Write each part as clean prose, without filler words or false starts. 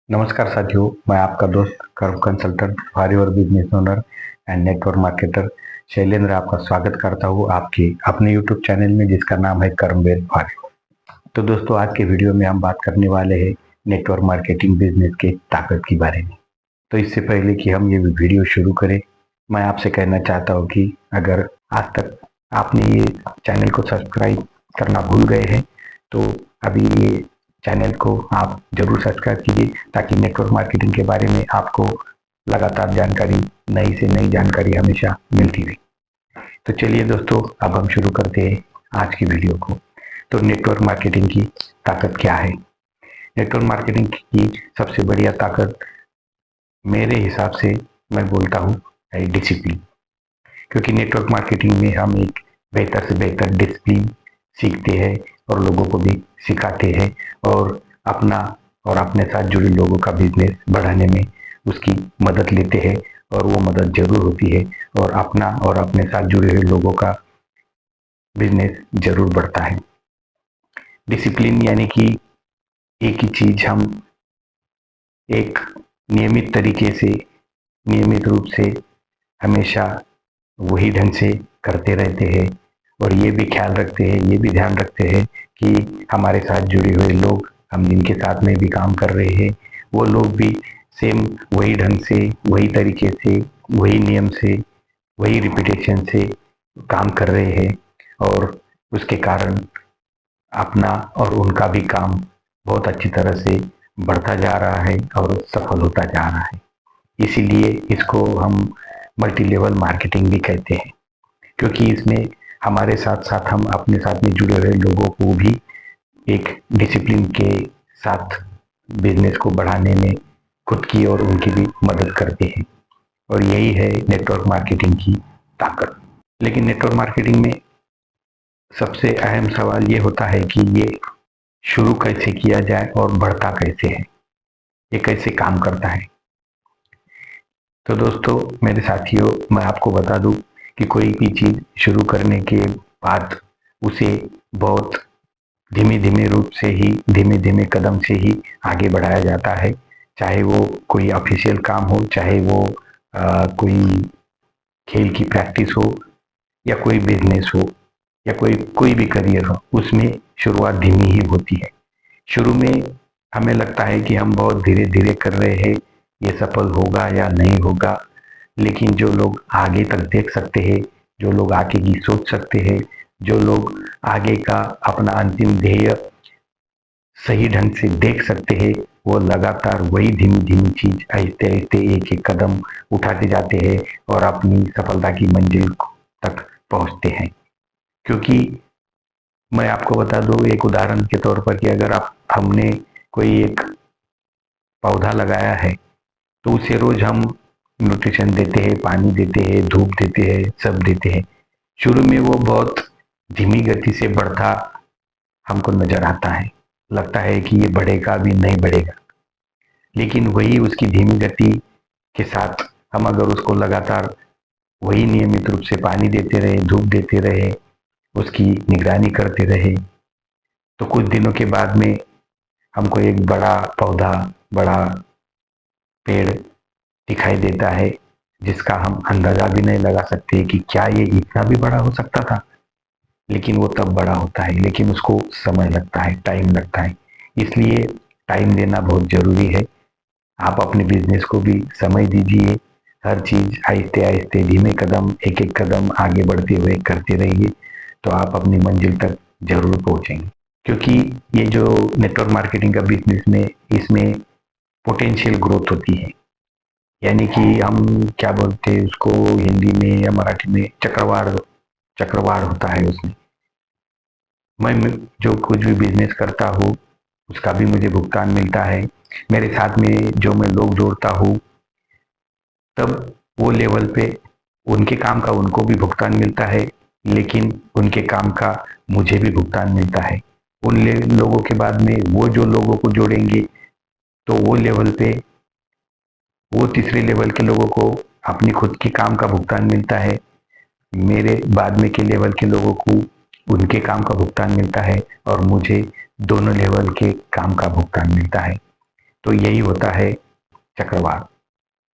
नमस्कार साथियों, मैं आपका दोस्त curve consultant for your business owner and network marketer Shailendra आपका स्वागत करता हूँ आपके अपने यूट्यूब चैनल में जिसका नाम है कर्मवेद फॉर यू। तो दोस्तों, आज के वीडियो में हम बात करने वाले हैं नेटवर्क मार्केटिंग बिजनेस के ताकत के बारे में। तो इससे पहले कि हम ये वीडियो शुरू करें, मैं आपसे कहना चाहता हूँ कि अगर आज तक आपने ये चैनल को सब्सक्राइब करना भूल गए हैं तो अभी ये चैनल को आप जरूर सब्सक्राइब कीजिए ताकि नेटवर्क मार्केटिंग के बारे में आपको लगातार जानकारी, नई से नई जानकारी हमेशा मिलती रहे। तो चलिए दोस्तों, अब हम शुरू करते हैं आज की वीडियो को। तो नेटवर्क मार्केटिंग की ताकत क्या है? नेटवर्क मार्केटिंग की सबसे बढ़िया ताकत मेरे हिसाब से मैं बोलता हूँ है डिसिप्लिन। क्योंकि नेटवर्क मार्केटिंग में हम एक बेहतर से बेहतर डिसिप्लिन सीखते हैं और लोगों को भी सिखाते हैं और अपना और अपने साथ जुड़े लोगों का बिजनेस बढ़ाने में उसकी मदद लेते हैं और वो मदद जरूर होती है और अपना और अपने साथ जुड़े हुए लोगों का बिजनेस जरूर बढ़ता है। डिसिप्लिन यानी कि एक ही चीज हम एक नियमित तरीके से, नियमित रूप से हमेशा वही ढंग से करते रहते हैं और ये भी ख्याल रखते हैं, ये भी ध्यान रखते हैं कि हमारे साथ जुड़े हुए लोग, हम जिनके साथ में भी काम कर रहे हैं, वो लोग भी सेम वही ढंग से, वही तरीके से, वही नियम से, वही रिपीटेशन से काम कर रहे हैं और उसके कारण अपना और उनका भी काम बहुत अच्छी तरह से बढ़ता जा रहा है और सफल होता जा रहा है। इसीलिए इसको हम मल्टी लेवल मार्केटिंग भी कहते हैं, क्योंकि इसमें हमारे साथ साथ हम अपने साथ में जुड़े हुए लोगों को भी एक डिसिप्लिन के साथ बिजनेस को बढ़ाने में खुद की और उनकी भी मदद करते हैं और यही है नेटवर्क मार्केटिंग की ताकत। लेकिन नेटवर्क मार्केटिंग में सबसे अहम सवाल ये होता है कि ये शुरू कैसे किया जाए और बढ़ता कैसे है, ये कैसे काम करता है। तो दोस्तों मेरे साथियों, मैं आपको बता दूं कि कोई भी चीज शुरू करने के बाद उसे बहुत धीमे धीमे रूप से ही, धीमे धीमे कदम से ही आगे बढ़ाया जाता है। चाहे वो कोई ऑफिशियल काम हो, चाहे वो कोई खेल की प्रैक्टिस हो या कोई बिजनेस हो या कोई भी करियर हो, उसमें शुरुआत धीमी ही होती है। शुरू में हमें लगता है कि हम बहुत धीरे धीरे कर रहे हैं, ये सफल होगा या नहीं होगा। लेकिन जो लोग आगे तक देख सकते हैं, जो लोग आगे की सोच सकते हैं, जो लोग आगे का अपना अंतिम ध्येय सही ढंग से देख सकते हैं, वो लगातार वही धीमी धीमी चीज आहिस्ते आहिस्ते एक एक कदम उठाते जाते हैं और अपनी सफलता की मंजिल तक पहुंचते हैं। क्योंकि मैं आपको बता दूं एक उदाहरण के तौर पर कि अगर आप हमने कोई एक पौधा लगाया है तो उसे रोज हम न्यूट्रिशन देते हैं, पानी देते हैं, धूप देते हैं, सब देते हैं। शुरू में वो बहुत धीमी गति से बढ़ता हमको नजर आता है, लगता है कि ये बढ़ेगा भी नहीं बढ़ेगा। लेकिन वही उसकी धीमी गति के साथ हम अगर उसको लगातार वही नियमित रूप से पानी देते रहे, धूप देते रहे, उसकी निगरानी करते रहे, तो कुछ दिनों के बाद में हमको एक बड़ा पौधा, बड़ा पेड़ दिखाई देता है जिसका हम अंदाजा भी नहीं लगा सकते कि क्या ये इतना भी बड़ा हो सकता था। लेकिन वो तब बड़ा होता है, लेकिन उसको समय लगता है, टाइम लगता है। इसलिए टाइम देना बहुत जरूरी है। आप अपने बिजनेस को भी समय दीजिए। हर चीज आहिस्ते आहिस्ते, धीमे कदम, एक एक कदम आगे बढ़ते हुए करते रहिए, तो आप अपनी मंजिल तक जरूर पहुंचेंगे। क्योंकि ये जो नेटवर्क मार्केटिंग का बिजनेस में, इसमें पोटेंशियल ग्रोथ होती है। यानी कि हम क्या बोलते हैं उसको हिंदी में या मराठी में, चक्रवाढ़, चक्रवाढ़ होता है उसमें। मैं जो कुछ भी बिजनेस करता हूँ उसका भी मुझे भुगतान मिलता है। मेरे साथ में जो मैं लोग जोड़ता हूँ, तब वो लेवल पे उनके काम का उनको भी भुगतान मिलता है, लेकिन उनके काम का मुझे भी भुगतान मिलता है। उन लोगों के बाद में वो जो लोगों को जोड़ेंगे, तो वो लेवल पे वो तीसरे लेवल के लोगों को अपनी खुद के काम का भुगतान मिलता है। मेरे बाद में के लेवल के लोगों को उनके काम का भुगतान मिलता है और मुझे दोनों लेवल के काम का भुगतान मिलता है। तो यही होता है चक्रवात।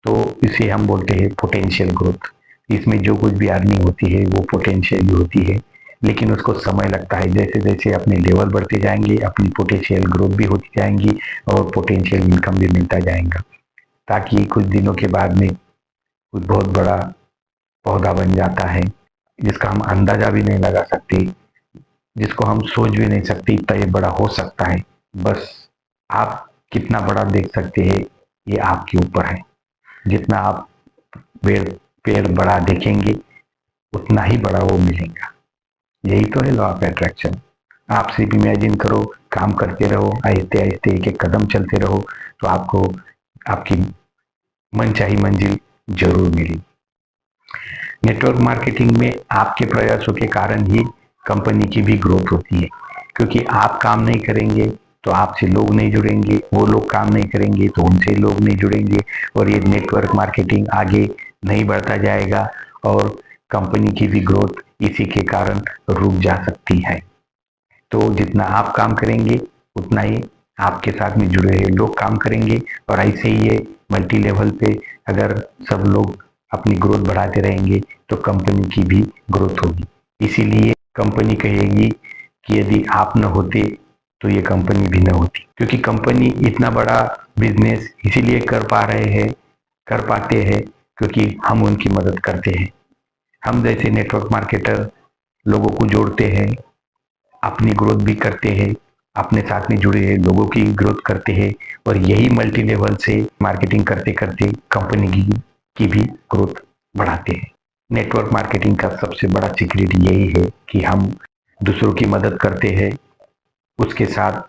तो इसे हम बोलते हैं पोटेंशियल ग्रोथ। इसमें जो कुछ भी अर्निंग होती है वो पोटेंशियल ही होती है, लेकिन उसको समय लगता है। जैसे जैसे अपने लेवल बढ़ते जाएंगे अपनी पोटेंशियल ग्रोथ भी होती जाएंगी और पोटेंशियल इनकम भी मिलता जाएगा, ताकि कुछ दिनों के बाद में कुछ बहुत बड़ा पौधा बन जाता है जिसका हम अंदाजा भी नहीं लगा सकते, जिसको हम सोच भी नहीं सकते इतना ये बड़ा हो सकता है। बस आप कितना बड़ा देख सकते हैं ये आपके ऊपर है। जितना आप पेड़ पेड़ बड़ा देखेंगे उतना ही बड़ा वो मिलेगा। यही तो है लॉ ऑफ अट्रैक्शन। आप सिर्फ इमेजिन करो, काम करते रहो, आहिस्ते आहिस्ते एक एक कदम चलते रहो, तो आपको आपकी मनचाही मंजिल जरूर मिलेगी। नेटवर्क मार्केटिंग में आपके प्रयासों के कारण ही कंपनी की भी ग्रोथ होती है, क्योंकि आप काम नहीं करेंगे तो आपसे लोग नहीं जुड़ेंगे, वो लोग काम नहीं करेंगे तो उनसे लोग नहीं जुड़ेंगे, और ये नेटवर्क मार्केटिंग आगे नहीं बढ़ता जाएगा और कंपनी की भी ग्रोथ इसी के कारण रुक जा सकती है। तो जितना आप काम करेंगे उतना ही आपके साथ में जुड़े हुए लोग काम करेंगे, और ऐसे ही ये मल्टी लेवल पे अगर सब लोग अपनी ग्रोथ बढ़ाते रहेंगे तो कंपनी की भी ग्रोथ होगी। इसीलिए कंपनी कहेगी कि यदि आप न होते तो ये कंपनी भी न होती, क्योंकि कंपनी इतना बड़ा बिजनेस इसीलिए कर पाते हैं क्योंकि हम उनकी मदद करते हैं। हम जैसे नेटवर्क मार्केटर लोगों को जोड़ते हैं, अपनी ग्रोथ भी करते हैं, अपने साथ में जुड़े हुए लोगों की ग्रोथ करते हैं, और यही मल्टी लेवल से मार्केटिंग करते करते कंपनी की भी ग्रोथ बढ़ाते हैं। नेटवर्क मार्केटिंग का सबसे बड़ा सीक्रेट यही है कि हम दूसरों की मदद करते हैं, उसके साथ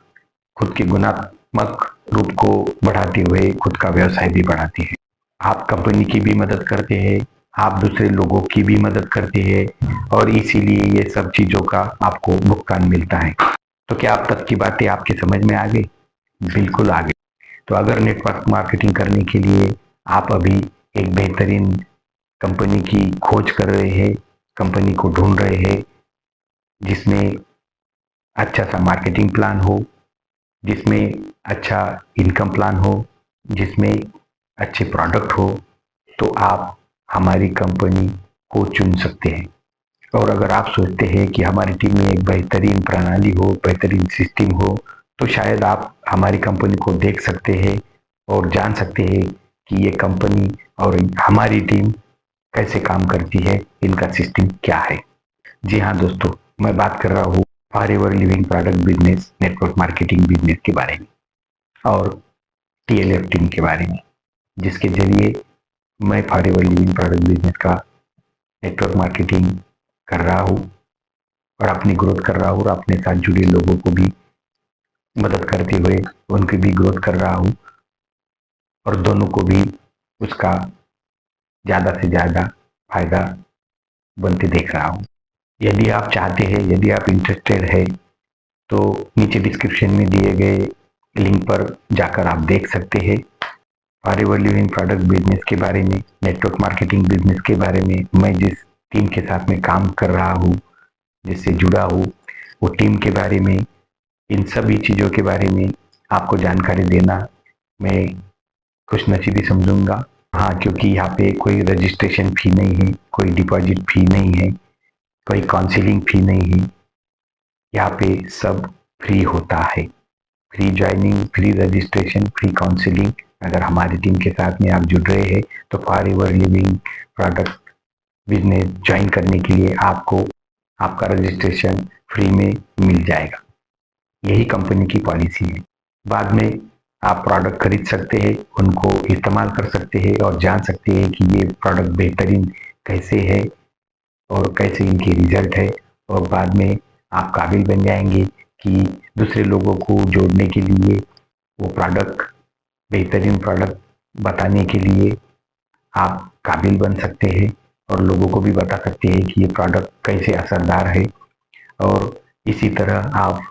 खुद के गुणात्मक रूप को बढ़ाते हुए खुद का व्यवसाय भी बढ़ाते हैं। आप कंपनी की भी मदद करते हैं, आप दूसरे लोगों की भी मदद करते हैं, और इसीलिए ये सब चीजों का आपको भुगतान मिलता है। तो क्या अब तक की बातें आपके समझ में आ गई? बिल्कुल आ गई। तो अगर नेटवर्क मार्केटिंग करने के लिए आप अभी एक बेहतरीन कंपनी की खोज कर रहे हैं, कंपनी को ढूंढ रहे हैं जिसमें अच्छा सा मार्केटिंग प्लान हो, जिसमें अच्छा इनकम प्लान हो, जिसमें अच्छे प्रोडक्ट हो, तो आप हमारी कंपनी को चुन सकते हैं। और अगर आप सोचते हैं कि हमारी टीम में एक बेहतरीन प्रणाली हो, बेहतरीन सिस्टम हो, तो शायद आप हमारी कंपनी को देख सकते हैं और जान सकते हैं कि ये कंपनी और हमारी टीम कैसे काम करती है, इनका सिस्टम क्या है। जी हाँ दोस्तों, मैं बात कर रहा हूँ forever living product business network marketing business के बारे में और TLF टीम के बारे में, जिसके जरिए मैं फॉरएवर लिविंग प्रोडक्ट बिजनेस का नेटवर्क मार्केटिंग कर रहा हूँ और अपनी ग्रोथ कर रहा हूँ, और अपने साथ जुड़े लोगों को भी मदद करते हुए उनकी भी ग्रोथ कर रहा हूँ, और दोनों को भी उसका ज़्यादा से ज़्यादा फायदा बनते देख रहा हूँ। यदि आप चाहते हैं, यदि आप इंटरेस्टेड है, तो नीचे डिस्क्रिप्शन में दिए गए लिंक पर जाकर आप देख सकते हैं फॉरएवर लिविंग प्रोडक्ट बिजनेस के बारे में, नेटवर्क मार्केटिंग बिजनेस के बारे में। मैं जिस टीम के साथ में काम कर रहा हूँ, जिससे जुड़ा हूँ, वो टीम के बारे में, इन सभी चीज़ों के बारे में आपको जानकारी देना मैं खुशनसीबी समझूंगा। हाँ, क्योंकि यहाँ पे कोई रजिस्ट्रेशन फी नहीं है, कोई डिपॉजिट फी नहीं है, कोई काउंसलिंग फी नहीं है। यहाँ पे सब फ्री होता है, free joining, free registration, free counselling. अगर हमारी टीम के साथ में आप जुड़ रहे हैं तो forever living product business join करने के लिए आपको आपका रजिस्ट्रेशन फ्री में मिल जाएगा। यही कंपनी की पॉलिसी है। बाद में आप प्रोडक्ट खरीद सकते हैं, उनको इस्तेमाल कर सकते हैं और जान सकते हैं कि ये प्रोडक्ट बेहतरीन कैसे है और कैसे इनकी रिजल्ट है, और बाद में आप काबिल बन जाएंगे कि दूसरे लोगों को जोड़ने के लिए, वो प्रोडक्ट बेहतरीन प्रोडक्ट बताने के लिए आप काबिल बन सकते हैं, और लोगों को भी बता सकते हैं कि ये प्रोडक्ट कैसे असरदार है। और इसी तरह आप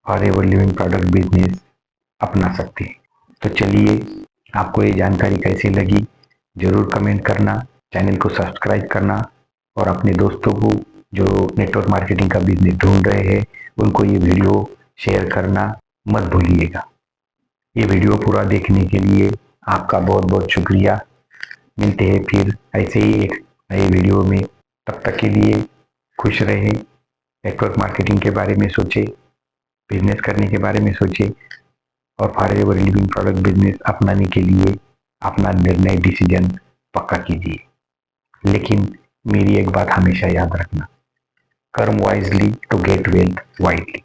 फॉरएवर लिविंग प्रोडक्ट बिजनेस अपना सकते हैं। तो चलिए, आपको ये जानकारी कैसी लगी जरूर कमेंट करना, चैनल को सब्सक्राइब करना, और अपने दोस्तों को जो नेटवर्क मार्केटिंग का बिजनेस ढूंढ रहे हैं उनको ये वीडियो शेयर करना मत भूलिएगा। ये वीडियो पूरा देखने के लिए आपका बहुत बहुत शुक्रिया। मिलते हैं फिर ऐसे ही एक नए वीडियो में। तब तक के लिए खुश रहें, नेटवर्क मार्केटिंग के बारे में सोचें, बिजनेस करने के बारे में सोचें और फॉरएवर लिविंग प्रोडक्ट बिजनेस अपनाने के लिए अपना निर्णय डिसीजन पक्का कीजिए। लेकिन मेरी एक बात हमेशा याद रखना, कर्म wisely to get wealth widely.